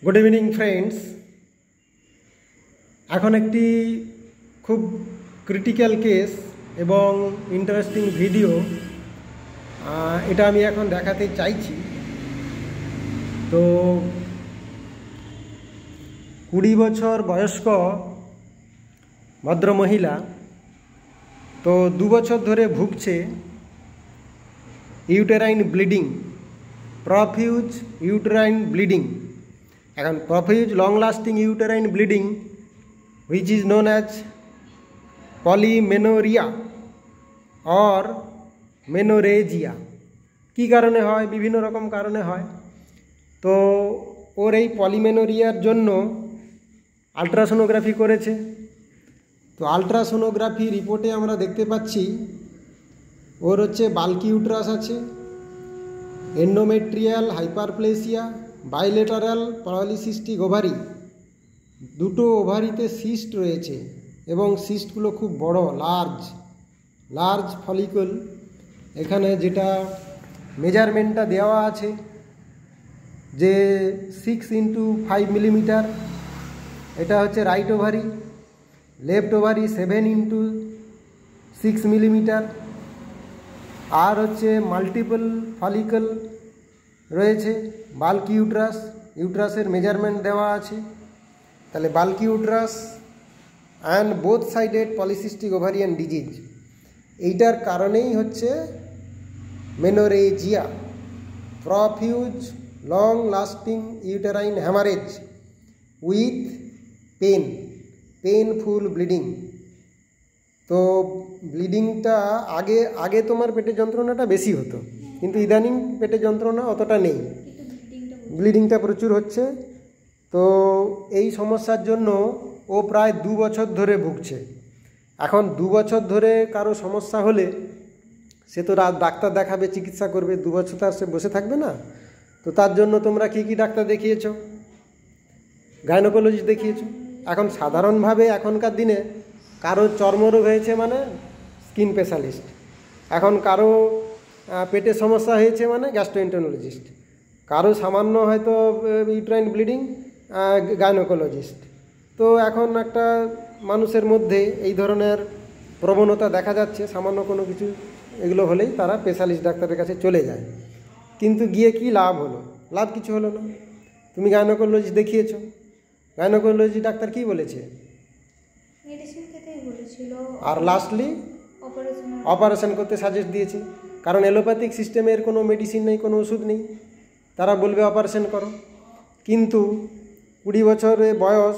Good evening friends. এখন একটি খুব ক্রিটিক্যাল কেস এবং ইন্টারেস্টিং ভিডিও এটা আমি এখন দেখাতে চাইছি। তো 20 বছর বয়স্ক ভদ্রমহিলা, তো 2 বছর ধরে ভুগছে uterine bleeding, profuse uterine bleeding. এখন profuse long lasting uterine bleeding which is known as polymenorrhoea or menorrhagia. কী কারণে হয়? বিভিন্ন রকম কারণে হয়। তো ওর এই পলিমেনোরিয়ার জন্য আলট্রাসোনোগ্রাফি করেছে। তো আলট্রাসোনোগ্রাফি রিপোর্টে আমরা দেখতে পাচ্ছি ওর হচ্ছে বাল্কি ইউট্রাস আছে, endometrial hyperplasia, bilateral polycystic ovary, দুটো ওভারিতে সিস্ট রয়েছে এবং সিস্টগুলো খুব বড়, লার্জ ফলিকল। এখানে যেটা মেজারমেন্টটা দেওয়া আছে যে 6x5 মিলিমিটার, এটা হচ্ছে right ovary. Left ovary 7x6 millimetre. আর হচ্ছে মাল্টিপল ফলিকল রয়েছে। বাল্কি ইউট্রাসের মেজারমেন্ট দেওয়া আছে। তাহলে bulky uterus and both sided polycystic ovarian disease, এইটার কারণেই হচ্ছে menorrhagia, profuse long lasting uterine haemorrhage with painful bleeding. তো ব্লিডিংটা আগে তোমার পেটে যন্ত্রণাটা বেশি হতো, কিন্তু ইদানিং পেটে যন্ত্রণা অতটা নেই, ব্লিডিংটা প্রচুর হচ্ছে। তো এই সমস্যার জন্য ও প্রায় 2 বছর ধরে ভুগছে। এখন 2 বছর ধরে কারো সমস্যা হলে সে তো ডাক্তার দেখাবে, চিকিৎসা করবে। 2 বছর তো আর সে বসে থাকবে না। তো তার জন্য তোমরা কি ডাক্তার দেখিয়েছো? গাইনোকোলজিস্ট দেখিয়েছো। এখন সাধারণভাবে এখনকার দিনে কারো চর্মরোগ হয়েছে মানে স্কিন স্পেশালিস্ট, এখন কারো পেটের সমস্যা হয়েছে মানে গ্যাস্ট্রোএন্টেরোলজিস্ট, কারো সামান্য হয়তো ইউটেরাইন ব্লিডিং গাইনোকোলজিস্ট। তো এখন একটা মানুষের মধ্যে এই ধরনের প্রবণতা দেখা যাচ্ছে, সামান্য কোনো কিছু এগুলো হলেই তারা স্পেশালিস্ট ডাক্তারের কাছে চলে যায়। কিন্তু গিয়ে কি লাভ হলো? লাভ কিছু হলো না। তুমি গাইনোকোলজিস্ট দেখিয়েছো, গাইনোকোলজি ডাক্তার কি বলেছে? আর লাস্টলি অপারেশন করতে সাজেস্ট দিয়েছে, কারণ এলোপ্যাথিক সিস্টেমের কোনো মেডিসিন নেই, কোনো ওষুধ নেই, তারা বলবে অপারেশন করো। কিন্তু 20 বছরে বয়স,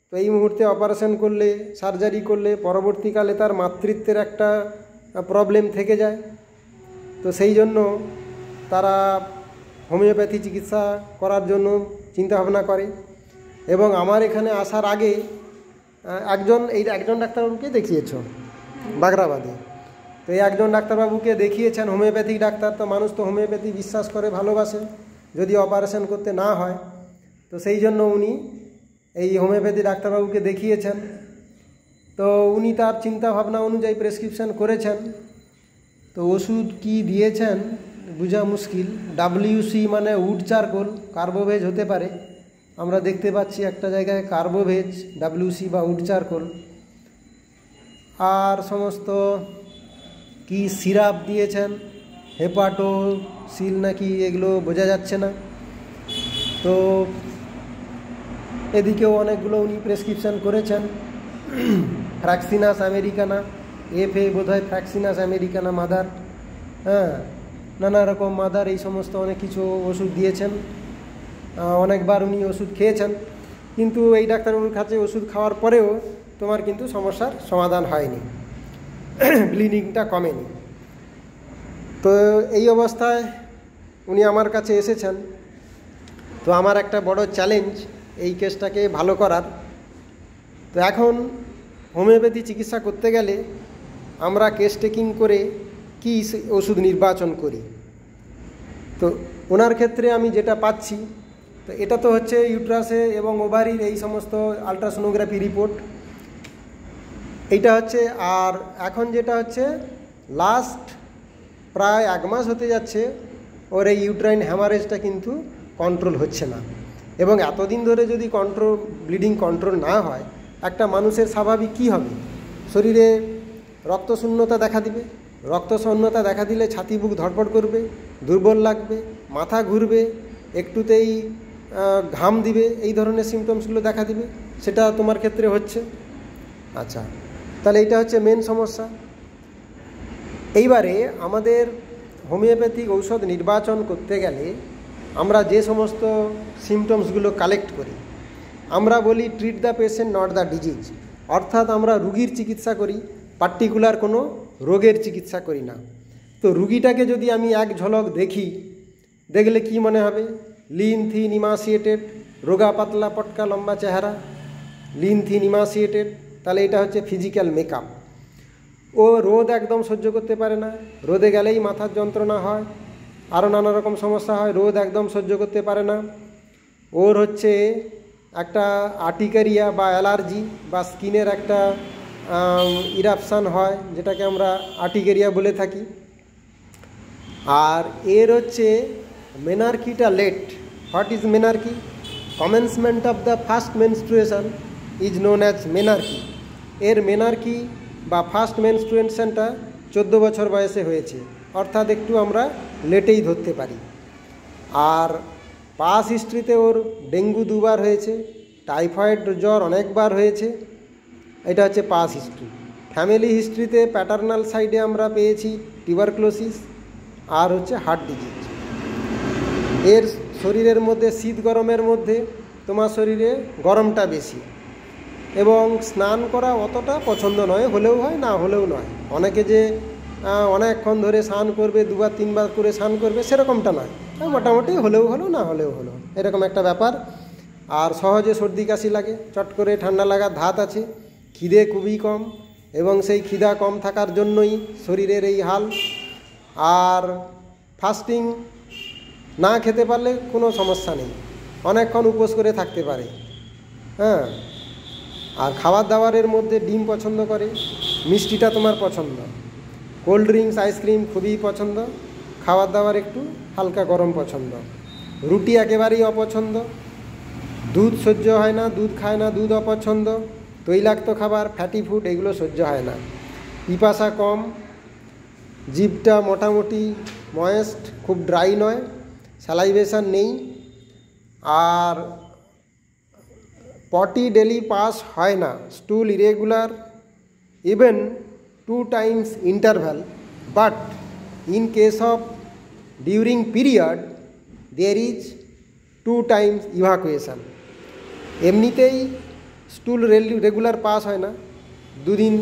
তো এই মুহূর্তে অপারেশন করলে, সার্জারি করলে পরবর্তীকালে তার মাতৃত্বের একটা প্রবলেম থেকে যায়। তো সেই জন্য তারা হোমিওপ্যাথি চিকিৎসা করার জন্য চিন্তাভাবনা করে। এবং আমার এখানে আসার আগে একজন ডাক্তারবাবুকে দেখিয়েছ বাগরাবাদে। তো এই একজন ডাক্তারবাবুকে দেখিয়েছেন হোমিওপ্যাথিক ডাক্তার। তো মানুষ তো হোমিওপ্যাথি বিশ্বাস করে, ভালোবাসে, যদি অপারেশন করতে না হয়। তো সেই জন্য উনি এই হোমিওপ্যাথি ডাক্তারবাবুকে দেখিয়েছেন। তো উনি তার চিন্তাভাবনা অনুযায়ী প্রেসক্রিপশান করেছেন। তো ওষুধ কি দিয়েছেন বোঝা মুশকিল। WC মানে উড চারকোল, কার্বোভেজ হতে পারে। আমরা দেখতে পাচ্ছি একটা জায়গায় কার্বোভেজ, WC বা উড চারকোল। আর সমস্ত কি সিরাপ দিয়েছেন, হেপাটোসিল নাকি, এগুলো বোঝা যাচ্ছে না। তো এদিকেও অনেকগুলো উনি প্রেসক্রিপশান করেছেন। ফ্র্যাক্সিনাস আমেরিকানা, বোধহয় ফ্র্যাক্সিনাস আমেরিকানা মাদার, নানা রকম মাদার, এই সমস্ত অনেক কিছু ওষুধ দিয়েছেন। অনেকবার উনি ওষুধ খেয়েছেন, কিন্তু এই ডাক্তারবাবুর কাছে ওষুধ খাওয়ার পরেও তোমার কিন্তু সমস্যার সমাধান হয়নি, ব্লিডিংটা কমেনি। তো এই অবস্থায় উনি আমার কাছে এসেছেন। তো আমার একটা বড় চ্যালেঞ্জ এই কেসটাকে ভালো করার। তো এখন হোমিওপ্যাথি চিকিৎসা করতে গেলে আমরা কেস টেকিং করে কি ওষুধ নির্বাচন করি। তো ওনার ক্ষেত্রে আমি যেটা পাচ্ছি, তো এটা তো হচ্ছে ইউট্রাসে এবং ওভারির এই সমস্ত আলট্রাসোনোগ্রাফি রিপোর্ট, এইটা হচ্ছে। আর এখন যেটা হচ্ছে, লাস্ট প্রায় 1 মাস হতে যাচ্ছে ওর এই ইউটেরাইন হ্যামারেজটা কিন্তু কন্ট্রোল হচ্ছে না। এবং এতদিন ধরে যদি ব্লিডিং কন্ট্রোল না হয়, একটা মানুষের স্বাভাবিক কী হবে? শরীরে রক্তশূন্যতা দেখা দিবে। রক্তশূন্যতা দেখা দিলে ছাতি বুক ধড়ফড় করবে, দুর্বল লাগবে, মাথা ঘুরবে, একটুতেই ঘাম দিবে, এই ধরনের সিমটমসগুলো দেখা দিবে। সেটা তোমার ক্ষেত্রে হচ্ছে। আচ্ছা, তাহলে এইটা হচ্ছে মেন সমস্যা। এইবারে আমাদের হোমিওপ্যাথিক ঔষধ নির্বাচন করতে গেলে আমরা যে সমস্ত সিমটমসগুলো কালেক্ট করি, আমরা বলি treat the patient not the disease, অর্থাৎ আমরা রুগীর চিকিৎসা করি, পার্টিকুলার কোনো রোগের চিকিৎসা করি না। তো রুগীটাকে যদি আমি এক ঝলক দেখলে কি মনে হবে? লিন থিন ইমাসিয়েটেড, রোগা পাতলা পটকা লম্বা চেহারা, লিন থিন ইমাসিয়েটেড, তাহলে এটা হচ্ছে ফিজিক্যাল মেকআপ। ও রোদ একদম সহ্য করতে পারে না, রোদে গেলেই মাথার যন্ত্রণা হয়, আরও নানা রকম সমস্যা হয়, রোদ একদম সহ্য করতে পারে না। ওর হচ্ছে একটা আর্টিকারিয়া বা অ্যালার্জি বা স্কিনের একটা ইরাপশান হয়, যেটাকে আমরা আর্টিকারিয়া বলে থাকি। আর এর হচ্ছে মেনার্কিটা late. What is menarche? Commencement of the first menstruation is known as menarche. এর মেনার্কি বা ফার্স্ট মেনস্ট্রুয়েশনটা 14 বছর বয়সে হয়েছে, অর্থাৎ একটু আমরা লেটেই ধরতে পারি। আর পাস হিস্ট্রিতে ওর ডেঙ্গু 2 বার হয়েছে, টাইফয়েড জ্বর অনেকবার হয়েছে, এটা হচ্ছে পাস হিস্ট্রি। ফ্যামিলি হিস্ট্রিতে প্যাটার্নাল সাইডে আমরা পেয়েছি টিউবারক্লোসিস আর হচ্ছে হার্ট ডিজিজ। এর শরীরের মধ্যে শীত গরমের মধ্যে তোমার শরীরে গরমটা বেশি, এবং স্নান করা অতটা পছন্দ নয়, হলেও হয় না হলেও নয়। অনেকে যে অনেকক্ষণ ধরে স্নান করবে, 2 বার 3 বার করে স্নান করবে, সেরকমটা নয়, মোটামুটি হলেও হলো না হলেও হলো, এরকম একটা ব্যাপার। আর সহজে সর্দি কাশি লাগে, চট করে ঠান্ডা লাগার ধাত আছে, খিদে খুবই কম, এবং সেই খিদা কম থাকার জন্যই শরীরের এই হাল। আর ফাস্টিং না খেতে পারলে কোনো সমস্যা নেই, অনেকক্ষণ উপোস করে থাকতে পারে। হ্যাঁ, আর খাবার দাবারের মধ্যে ডিম পছন্দ করে, মিষ্টিটা তোমার পছন্দ, কোল্ড ড্রিঙ্কস আইসক্রিম খুবই পছন্দ, খাবার দাবার একটু হালকা গরম পছন্দ, রুটি একেবারেই অপছন্দ, দুধ সহ্য হয় না, দুধ খায় না, দুধ অপছন্দ, তৈলাক্ত খাবার ফ্যাটি ফুড এগুলো সহ্য হয় না, পিপাসা কম, জিভটা মোটামুটি ময়েস্ট, খুব ড্রাই নয়, স্যালাইভেশন নেই, আর পটি ডেলি পাস হয় না, স্টুল irregular, even 2 times interval, but in case of during period there is 2 times evacuation. এমনিতেই স্টুল রেগুলার পাস হয় না, 2 দিন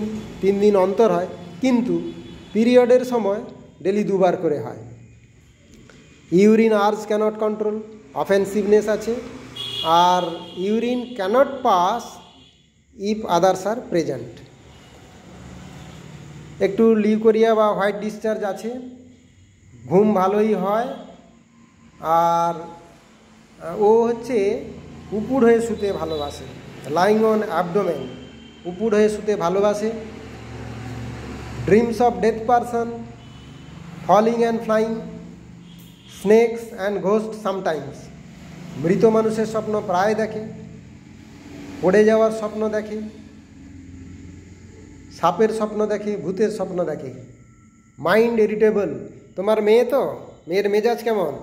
3 দিন অন্তর হয়, কিন্তু পিরিয়ডের সময় ডেলি 2 বার করে হয়। Urine urge cannot control, offensiveness আছে, আর urine cannot pass if others are present. একটু লিউকোরিয়া বা হোয়াইট ডিসচার্জ আছে, ঘুম ভালোই হয়, আর ও হচ্ছে উপুর হয়ে শুতে ভালোবাসে, লাইং অন অ্যাবডোমেন, উপুর হয়ে শুতে ভালোবাসে। Dreams of death person, falling and flying, snakes and ghost sometimes, মৃত মানুষের স্বপ্ন প্রায় দেখে, পড়ে যাওয়ার স্বপ্ন দেখে, সাপের স্বপ্ন দেখে, ভূতের স্বপ্ন দেখে। মাইন্ড ইরিটেবল, তোমার মেয়ে তো, মেয়ের মেজাজ কেমন?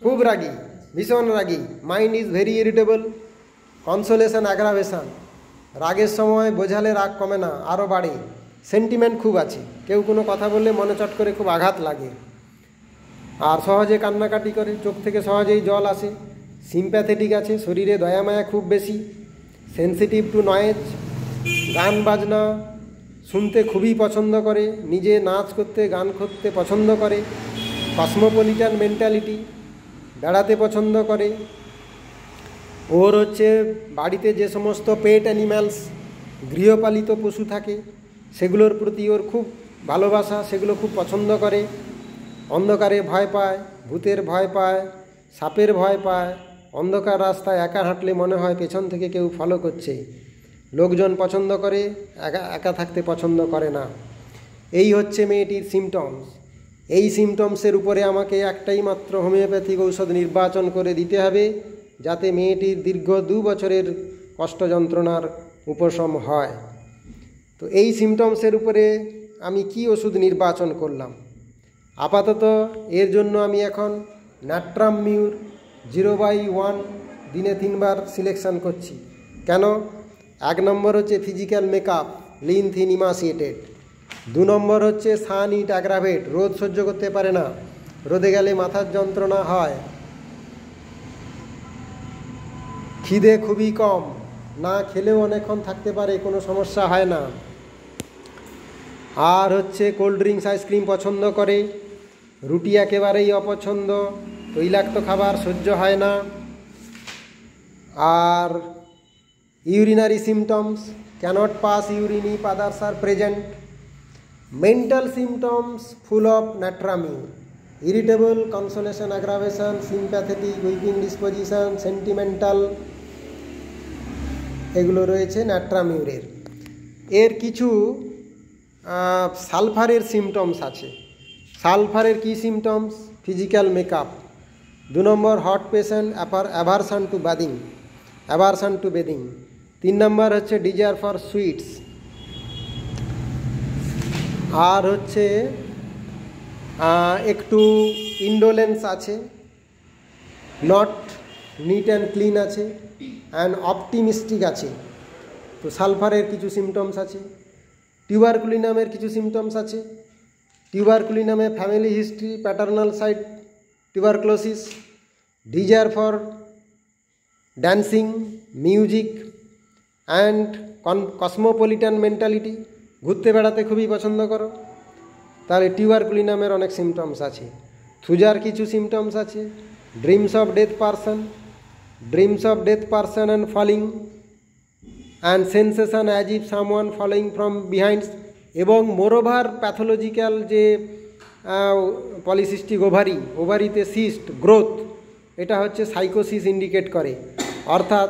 খুব রাগী, ভীষণ রাগী, mind is very irritable. Consolation aggravation, রাগের সময় বোঝালে রাগ কমে না, আরও বাড়ে। সেন্টিমেন্ট খুব আছে, কেউ কোনো কথা বললে মনে চট করে খুব আঘাত লাগে, আর সহজে কান্নাকাটি করে, চোখ থেকে সহজেই জল আসে। সিম্প্যাথেটিক আছে, শরীরে দয়ামায়া খুব বেশি। সেন্সিটিভ টু নয়েজ, গান বাজনা শুনতে খুবই পছন্দ করে, নিজে নাচ করতে গান করতে পছন্দ করে। কসমোপলিটান মেন্টালিটি, বেড়াতে পছন্দ করে। ওর হচ্ছে বাড়িতে যে সমস্ত পেট অ্যানিম্যালস, গৃহপালিত পশু থাকে, সেগুলোর প্রতি ওর খুব ভালোবাসা, সেগুলো খুব পছন্দ করে। অন্ধকারে ভয় পায়, ভূতের ভয় পায়, সাপের ভয় পায়, অন্ধকার রাস্তায় একা হাঁটলে মনে হয় পেছন থেকে কেউ ফলো করছে। লোকজন পছন্দ করে, একা থাকতে পছন্দ করে না। এই হচ্ছে মেয়েটির সিমটমস। এই সিমটমসের উপরে আমাকে একটাই মাত্র হোমিওপ্যাথিক ঔষধ নির্বাচন করে দিতে হবে, যাতে মেয়েটির দীর্ঘ 2 বছরের কষ্ট যন্ত্রণার উপশম হয়। তো এই সিমটমসের উপরে আমি কি ওষুধ নির্বাচন করলাম? আপাতত এর জন্য আমি এখন ন্যাট্রাম মিউর 0/1 দিনে 3 বার সিলেকশন করছি। কেন? 1 নম্বর হচ্ছে physical makeup, lean thin emaciated. 2 নম্বর হচ্ছে সান ইট অ্যাগ্রাভেট, রোদ সহ্য করতে পারে না, রোদে গেলে মাথার যন্ত্রণা হয়। খিদে খুবই কম, না খেলেও অনেকক্ষণ থাকতে পারে, কোনো সমস্যা হয় না। আর হচ্ছে কোল্ড ড্রিঙ্কস আইসক্রিম পছন্দ করে, রুটি একেবারেই অপছন্দ, তৈলাক্ত খাবার সহ্য হয় না। আর urinary symptoms, cannot pass urine if others are present. Mental symptoms full of natrum mur, irritable, consolation aggravation, sympathetic, weeping disposition, sentimental, এগুলো রয়েছে ন্যাট্রামিউরের। এর কিছু সালফারের সিমটমস আছে। সালফারের কি symptoms? Physical makeup. 2 number hot patient, aversion to bathing. 3 নম্বর হচ্ছে desire for sweets. আর হচ্ছে একটু indolence আছে, নট নিট অ্যান্ড ক্লিন আছে, অ্যান্ড অপটিমিস্টিক আছে। তো সালফারের কিছু সিমটমস আছে। টিউবারকুলিনামের কিছু সিমটমস আছে। টিউবারকুলিনামে family history, paternal side tuberculosis, desire for dancing, music, and cosmopolitan mentality, ঘুরতে বেড়াতে খুবই পছন্দ করো। তাহলে টিউবারকুলিনামের অনেক সিমটমস আছে। থুজার কিছু সিমটমস আছে। Dreams of death person and falling, and sensation as if someone following from behind. এবং মোরওভার প্যাথোলজিক্যাল যে পলিসিস্টিক ওভারিতে সিস্ট গ্রোথ, এটা হচ্ছে সাইকোসিস ইন্ডিকেট করে। অর্থাৎ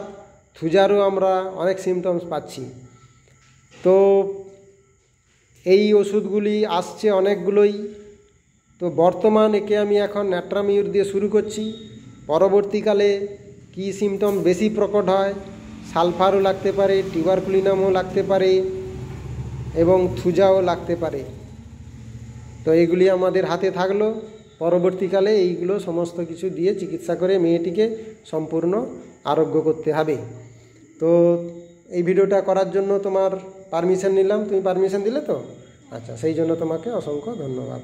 থুজারও আমরা অনেক সিমটমস পাচ্ছি। তো এই ওষুধগুলি আসছে অনেকগুলোই। তো বর্তমান একে আমি এখন ন্যাট্রামিউর দিয়ে শুরু করছি। পরবর্তীকালে কি সিমটম বেশি প্রকট হয়, সালফারও লাগতে পারে, টিউবারকুলিনামও লাগতে পারে, এবং থুজাও লাগতে পারে। তো এগুলি আমাদের হাতে থাকলো। পরবর্তীকালে এইগুলো সমস্ত কিছু দিয়ে চিকিৎসা করে মেয়েটিকে সম্পূর্ণ আরোগ্য করতে হবে। তো এই ভিডিওটা করার জন্য তোমার পারমিশন নিলাম, তুমি পারমিশন দিলে তো? আচ্ছা, সেই জন্য তোমাকে অসংখ্য ধন্যবাদ।